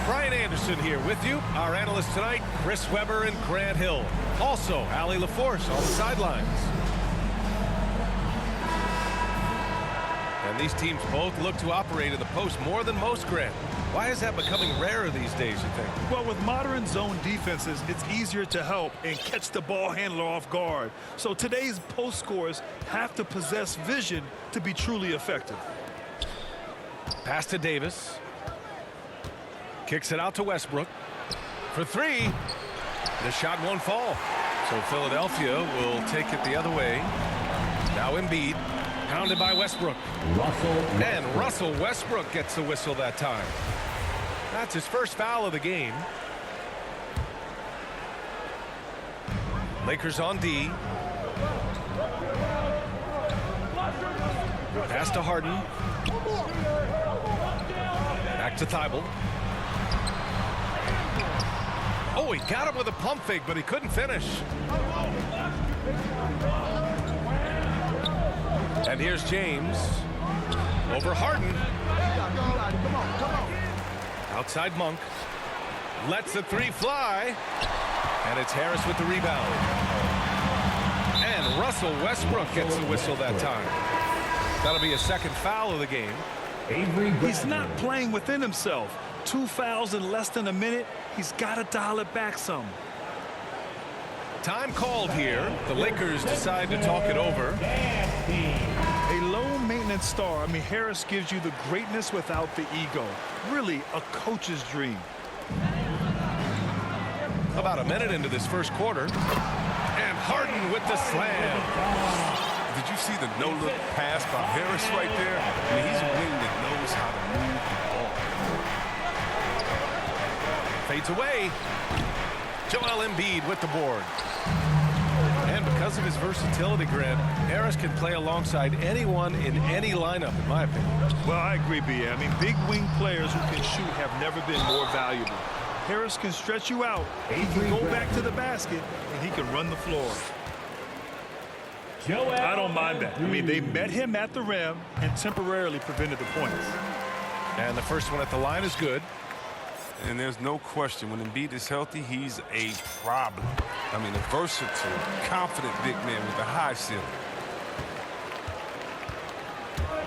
Brian Anderson here with you. Our analysts tonight, Chris Webber and Grant Hill. Also, Allie LaForce on the sidelines. And these teams both look to operate in the post more than most, Grant. Why is that becoming rarer these days, you think? Well, with modern zone defenses, it's easier to help and catch the ball handler off guard. So today's post scores have to possess vision to be truly effective. Pass to Davis. Kicks it out to Westbrook. For three. The shot won't fall. So Philadelphia will take it the other way. Now Embiid. Pounded by Westbrook. And Russell Westbrook gets the whistle that time. That's his first foul of the game. Lakers on D. Pass to Harden. Back to Thibault. Oh, he got him with a pump fake, but he couldn't finish. And here's James. Over Harden. Outside Monk. Lets the three fly. And it's Harris with the rebound. And Russell Westbrook gets the whistle that time. That'll be a second foul of the game. He's not playing within himself. 2 fouls in less than a minute. He's got to dial it back some. Time called here. The Lakers decide to talk it over. A low-maintenance star. I mean, Harris gives you the greatness without the ego. Really a coach's dream. About a minute into this first quarter. And Harden with the slam. Did you see the no-look pass by Harris right there? I mean, he's a wing that knows how to move the ball. Fades away. Joel Embiid with the board. And because of his versatility, Grant, Harris can play alongside anyone in any lineup, in my opinion. Well, I agree, B.A. I mean, big wing players who can shoot have never been more valuable. Harris can stretch you out. He can go back to the basket, and he can run the floor. I don't mind that. I mean, they met him at the rim and temporarily prevented the points. And the first one at the line is good. And there's no question, when Embiid is healthy, he's a problem. I mean, a versatile, confident big man with a high ceiling.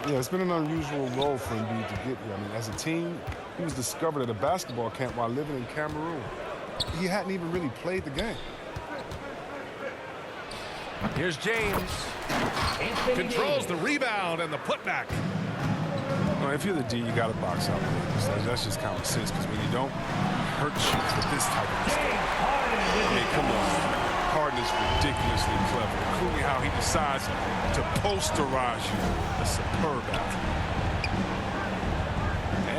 Yeah, it's been an unusual role for Embiid to get here. I mean, as a team, he was discovered at a basketball camp while living in Cameroon. He hadn't even really played the game. Here's James. Controls the rebound and the putback. Well, if you're the D, you got to box out. That's just common sense, because when you don't, it hurts you with this type of mistake. I mean, come on. Harden is ridiculously clever, including how he decides to posterize you. A superb athlete.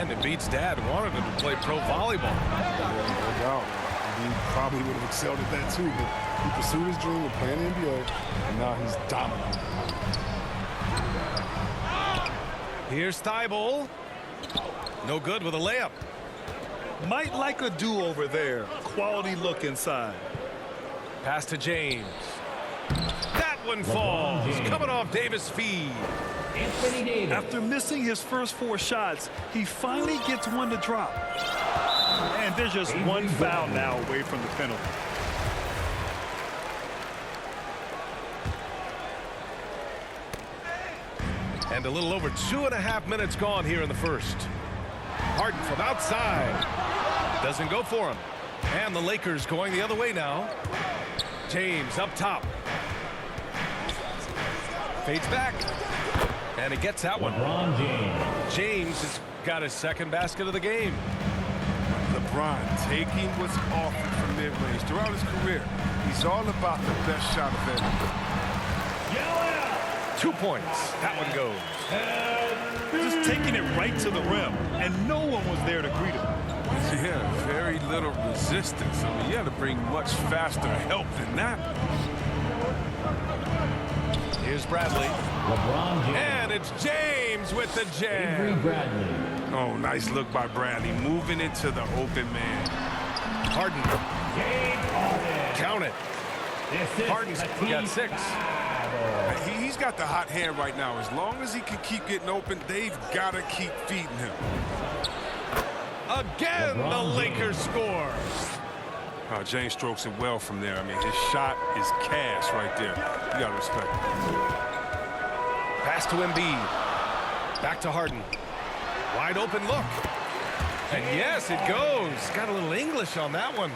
And Embiid's dad wanted him to play pro volleyball. Yeah, no doubt. He probably would have excelled at that too, but he pursued his dream of playing in the NBA, and now he's dominant. Here's Thibault. No good with a layup. Might like a do-over there. Quality look inside. Pass to James. That one falls. Coming off Davis' feed. After missing his first 4 shots, he finally gets one to drop. And there's just one foul now away from the penalty. And a little over 2.5 minutes gone here in the first. Harden from outside. Doesn't go for him. And the Lakers going the other way now. James up top. Fades back. And he gets that one. James has got his second basket of the game. LeBron taking what's offered from mid-range. Throughout his career, he's all about the best shot available. 2 points. That one goes. Just taking it right to the rim, and no one was there to greet him. Yeah, very little resistance. I mean, you had to bring much faster help than that. Here's Bradley. LeBron James. And it's James with the Avery jam. Bradley. Oh, nice look by Bradley, moving into the open man. Harden. James Harden. Count it. This is Harden's got 6. He's got the hot hand right now. As long as he can keep getting open, they've got to keep feeding him. Again, the Lakers score. James strokes it well from there. I mean, his shot is cash right there. You got to respect it. Pass to Embiid. Back to Harden. Wide open look. And yes, it goes. Got a little English on that one.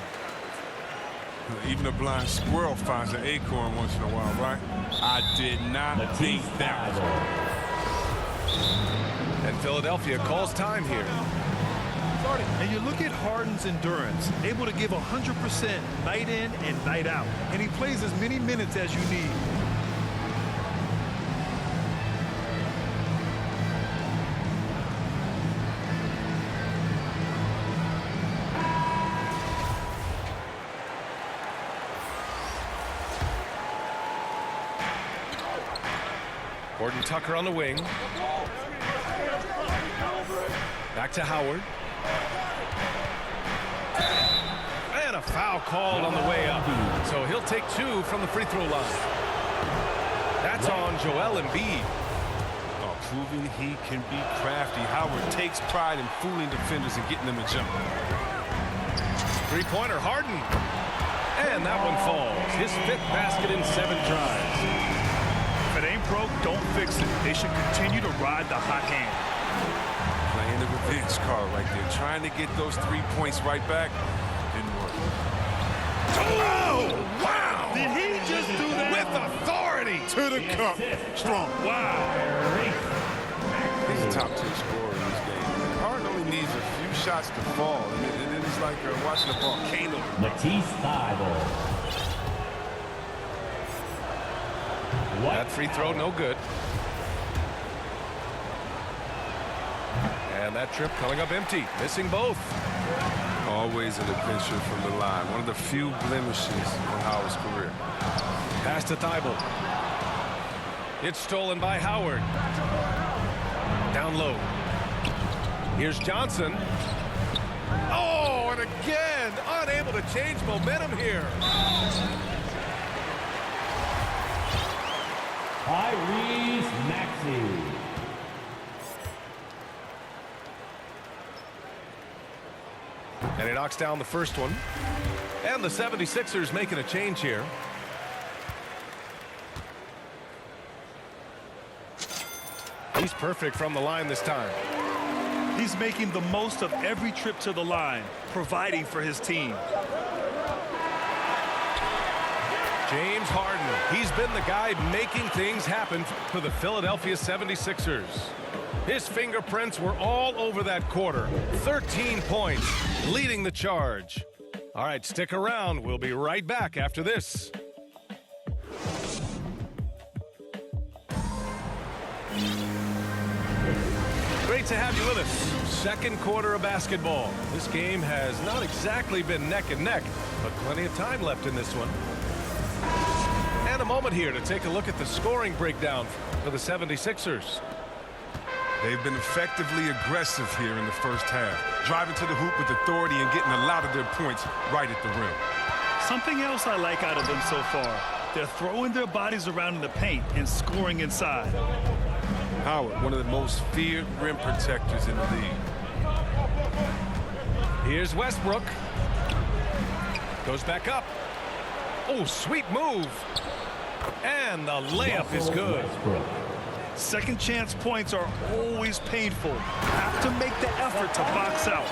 Even a blind squirrel finds an acorn once in a while, right? I did not think that was And Philadelphia calls time here. And you look at Harden's endurance, able to give 100% night in and night out. And he plays as many minutes as you need. Gordon Tucker on the wing. Back to Howard. And a foul called on the way up. So he'll take 2 from the free throw line. That's on Joel Embiid. proving he can be crafty. Howard takes pride in fooling defenders and getting them a jump. Three-pointer, Harden. And that one falls. His 5th basket in 7 tries. If it ain't broke, don't fix it. They should continue to ride the hot hand. Playing the revenge card right there. Trying to get those 3 points right back. Didn't work. Oh, wow! Did he just do that? With authority. To the cup. Strong. Wow. He's a top-tier scorer in this game. Harden only needs a few shots to fall. I mean, it is like watching a volcano. Matisse Thybulle. That free throw, no good. And that trip coming up empty, missing both. Always an adventure from the line. One of the few blemishes in Howard's career. Pass to Thybulle. It's stolen by Howard. Down low. Here's Johnson. Oh, and again, unable to change momentum here. Tyrese Maxey. And he knocks down the first one. And the 76ers making a change here. He's perfect from the line this time. He's making the most of every trip to the line, providing for his team. James Harden, he's been the guy making things happen for the Philadelphia 76ers. His fingerprints were all over that quarter. 13 points, leading the charge. All right, stick around. We'll be right back after this. Great to have you with us. Second quarter of basketball. This game has not exactly been neck and neck, but plenty of time left in this one. And a moment here to take a look at the scoring breakdown for the 76ers. They've been effectively aggressive here in the first half, driving to the hoop with authority and getting a lot of their points right at the rim. Something else I like out of them so far, they're throwing their bodies around in the paint and scoring inside. Howard, one of the most feared rim protectors in the league. Here's Westbrook. Goes back up. Oh, sweet move. And the layup is good. Second chance points are always painful. Have to make the effort to box out.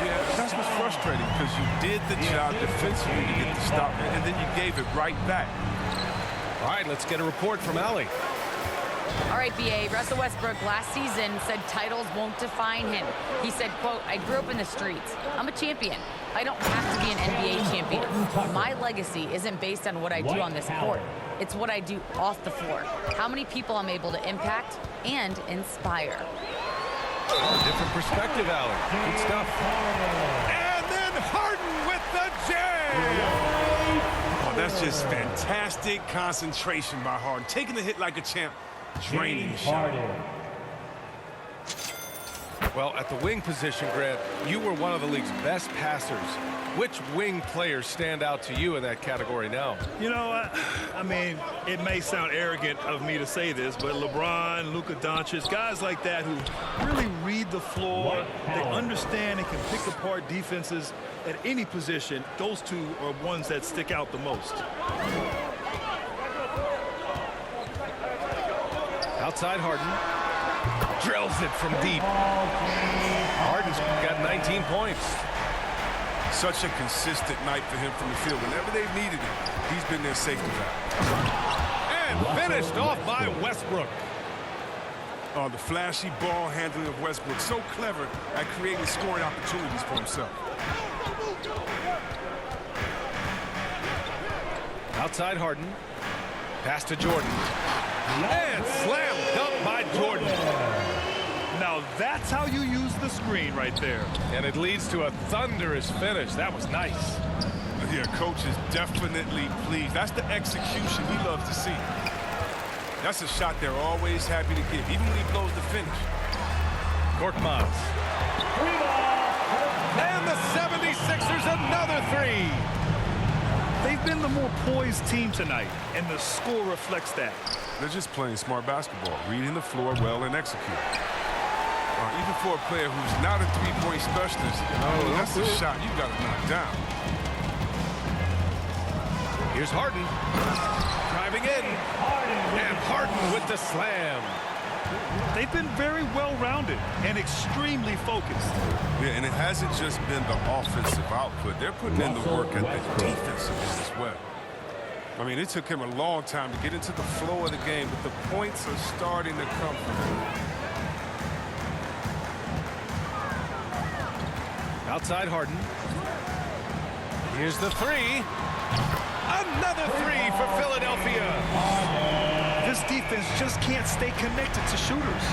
Yeah, that's what's frustrating because you did the job defensively to get the stop, and then you gave it right back. All right, let's get a report from Allie. All right, BA, Russell Westbrook last season said titles won't define him. He said, quote, I grew up in the streets. I'm a champion. I don't have to be an NBA champion. My legacy isn't based on what I do on this court. It's what I do off the floor. How many people I'm able to impact and inspire. Different perspective, Allen. Good stuff. And then Harden with the jam. Oh, that's just fantastic concentration by Harden. Taking the hit like a champ, draining the shot. Well, at the wing position, Grant, you were one of the league's best passers. Which wing players stand out to you in that category now? You know, I mean, it may sound arrogant of me to say this, but LeBron, Luka Doncic, guys like that who really read the floor, they understand and can pick apart defenses at any position, those two are ones that stick out the most. Outside Harden. Drills it from deep. Harden's got 19 points. Such a consistent night for him from the field. Whenever they've needed him, he's been their safety valve. And finished off by Westbrook. Oh, the flashy ball handling of Westbrook. So clever at creating scoring opportunities for himself. Outside Harden. Pass to Jordan. And slam dunk by Jordan. Now that's how you use the screen right there. And it leads to a thunderous finish. That was nice. Yeah, coach is definitely pleased. That's the execution he loves to see. That's a shot they're always happy to give, even when he blows the finish. Korkmaz. And the 76ers another three. They've been the more poised team tonight, and the score reflects that. They're just playing smart basketball, reading the floor well and executing. Even for a player who's not a three-point specialist, that's a shot you got to knock down. Here's Harden. Driving in. And Harden with the slam. They've been very well-rounded and extremely focused. Yeah, and it hasn't just been the offensive output. They're putting in the work at the defensive end as well. I mean, it took him a long time to get into the flow of the game, but the points are starting to come from him. Outside Harden. Here's the three. Another three for Philadelphia. This defense just can't stay connected to shooters.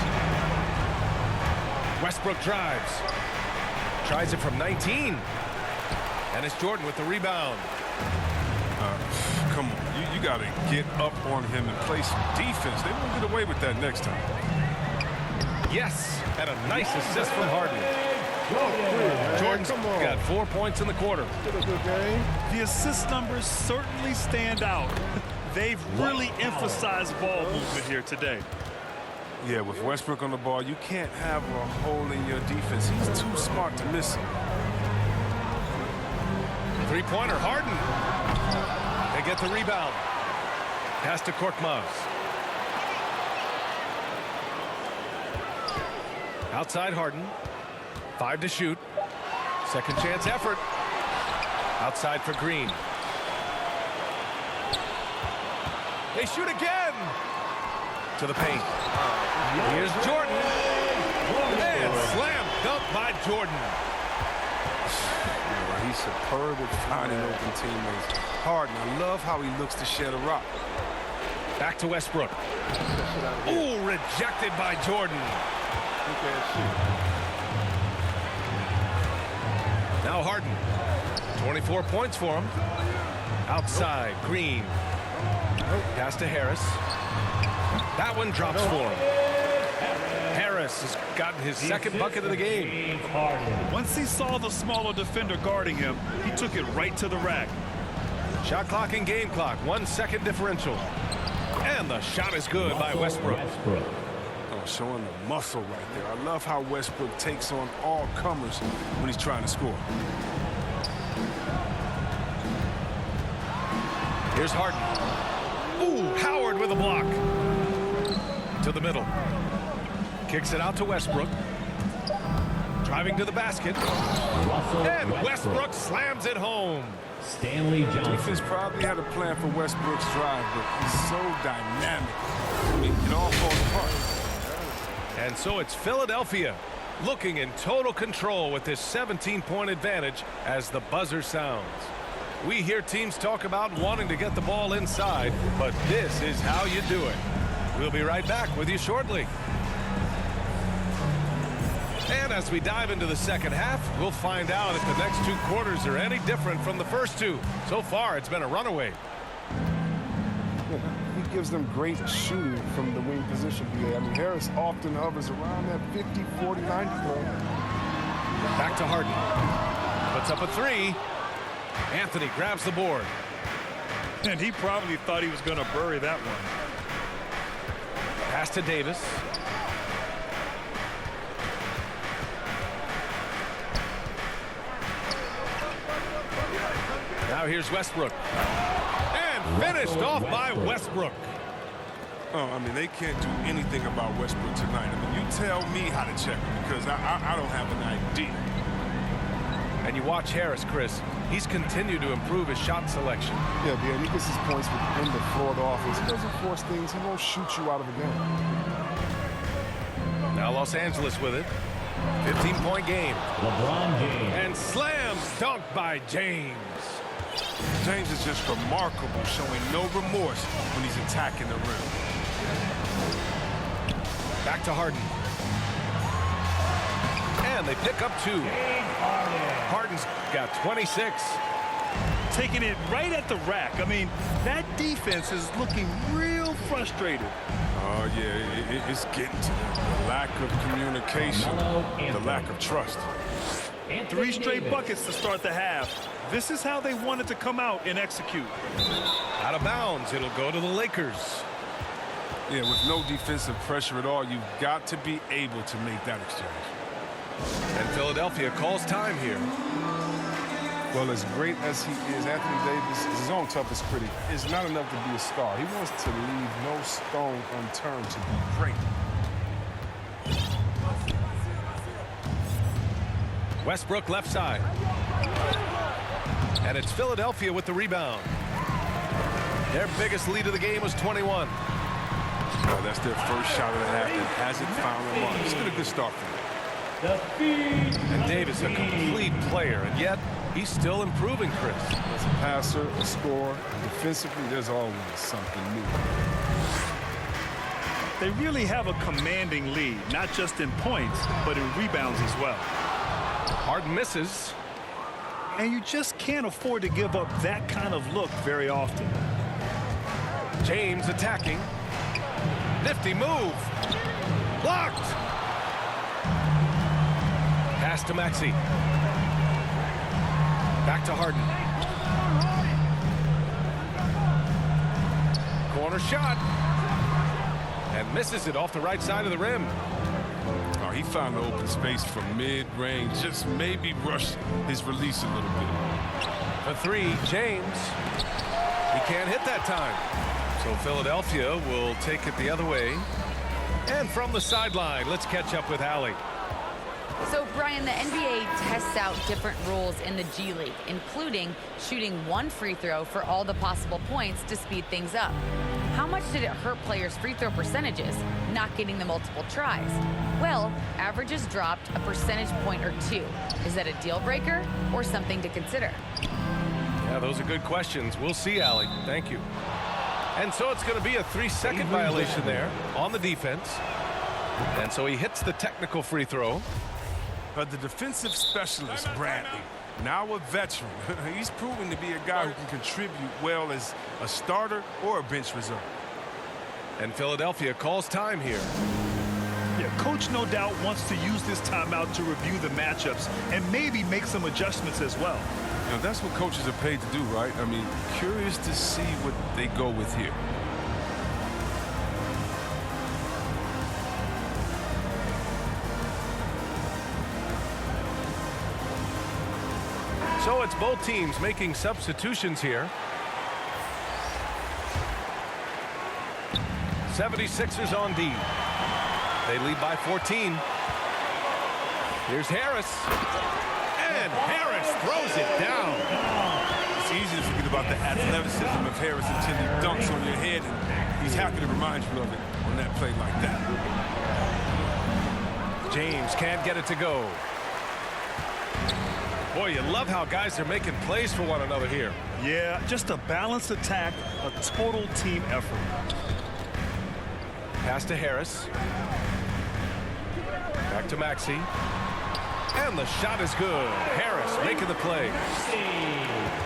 Westbrook drives. Tries it from 19. And it's Jordan with the rebound. Come on, you got to get up on him and play some defense. They won't get away with that next time. Yes, and a nice assist from Harden. Jordan's got 4 points in the quarter. The assist numbers certainly stand out. They've really emphasized ball movement here today. Yeah, with Westbrook on the ball, you can't have a hole in your defense. He's too smart to miss him. Three-pointer, Harden. They get the rebound. Pass to Korkmaz. Outside Harden. 5 to shoot. Second chance effort. Outside for Green. They shoot again. To the paint. Here's Jordan. And slam dunk by Jordan. He's superb at finding open teammates. Harden, I love how he looks to shed a rock. Back to Westbrook. Ooh, rejected by Jordan. Now Harden. 24 points for him. Outside, Green. Pass to Harris. That one drops for him. Harris has gotten his second bucket of the game. Once he saw the smaller defender guarding him, he took it right to the rack. Shot clock and game clock. 1 second differential. And the shot is good by Westbrook. Oh, showing the muscle right there. I love how Westbrook takes on all comers when he's trying to score. Here's Harden. Ooh, Howard with a block. To the middle. Kicks it out to Westbrook. Driving to the basket. And Westbrook slams it home. Stanley Johnson. Defense probably had a plan for Westbrook's drive, but he's so dynamic. I mean, it all falls apart. And so it's Philadelphia looking in total control with this 17-point advantage as the buzzer sounds. We hear teams talk about wanting to get the ball inside, but this is how you do it. We'll be right back with you shortly. And as we dive into the second half, we'll find out if the next 2 quarters are any different from the first 2. So far, it's been a runaway. Yeah, he gives them great shooting from the wing position, BA. I mean, Harris often hovers around that 50, 40, 90 point. Back to Harden. Puts up a 3. Anthony grabs the board. And he probably thought he was going to bury that one. Pass to Davis. Now here's Westbrook. And finished off by Westbrook. Oh, I mean, they can't do anything about Westbrook tonight. I mean, you tell me how to check him because I don't have an idea. And you watch Harris, Chris. He's continued to improve his shot selection. Yeah, BA, he gets his points within the floor of the offense. He doesn't force things. He won't shoot you out of the game. Now Los Angeles with it. 15-point game. LeBron James. And slam dunk by James. James is just remarkable, showing no remorse when he's attacking the rim. Back to Harden. And they pick up 2. Harden's got 26. Taking it right at the rack. I mean, that defense is looking real frustrated. Oh, yeah, it's getting to them. The lack of communication, the lack of trust. 3 straight buckets to start the half. This is how they wanted to come out and execute. Out of bounds. It'll go to the Lakers. Yeah, with no defensive pressure at all, you've got to be able to make that exchange. And Philadelphia calls time here. Well, as great as he is, Anthony Davis is his own toughest critic. It's not enough to be a star. He wants to leave no stone unturned to be great. Westbrook left side. And it's Philadelphia with the rebound. Their biggest lead of the game was 21. Oh, that's their first shot of the half that hasn't found the mark. It's been a good start for them. And Davis, a complete player, and yet he's still improving, Chris. As a passer, a scorer, defensively, there's always something new. They really have a commanding lead, not just in points, but in rebounds as well. Harden misses. And you just can't afford to give up that kind of look very often. James attacking. Nifty move. Blocked. Pass to Maxey. Back to Harden. Corner shot. And misses it off the right side of the rim. Oh, he found the open space from mid-range. Just maybe rush his release a little bit. For 3, James. He can't hit that time. So Philadelphia will take it the other way. And from the sideline, let's catch up with Allie. So, Brian, the NBA tests out different rules in the G League, including shooting 1 free throw for all the possible points to speed things up. How much did it hurt players' free throw percentages, not getting the multiple tries? Well, averages dropped a percentage point or 2. Is that a deal breaker or something to consider? Yeah, those are good questions. We'll see, Allie. Thank you. And so it's going to be a 3-second violation there on the defense. And so he hits the technical free throw. But the defensive specialist, Bradley, now a veteran, he's proven to be a guy who can contribute well as a starter or a bench reserve. And Philadelphia calls time here. Yeah, coach no doubt wants to use this timeout to review the matchups and maybe make some adjustments as well. You know, that's what coaches are paid to do, right? I mean, curious to see what they go with here. So it's both teams making substitutions here. 76ers on D. They lead by 14. Here's Harris. And Harris throws it down. It's easy to forget about the athleticism of Harris until he dunks on your head, and he's happy to remind you of it on that play like that. James can't get it to go. Boy, you love how guys are making plays for one another here. Yeah, just a balanced attack, a total team effort. Pass to Harris. Back to Maxey. And the shot is good. Harris making the play.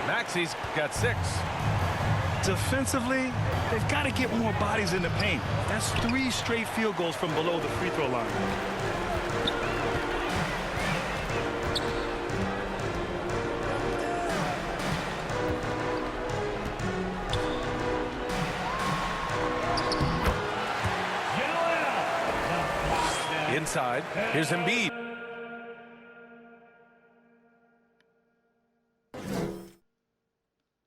Maxey's got 6. Defensively, they've got to get more bodies in the paint. That's 3 straight field goals from below the free throw line. Inside. Here's Embiid.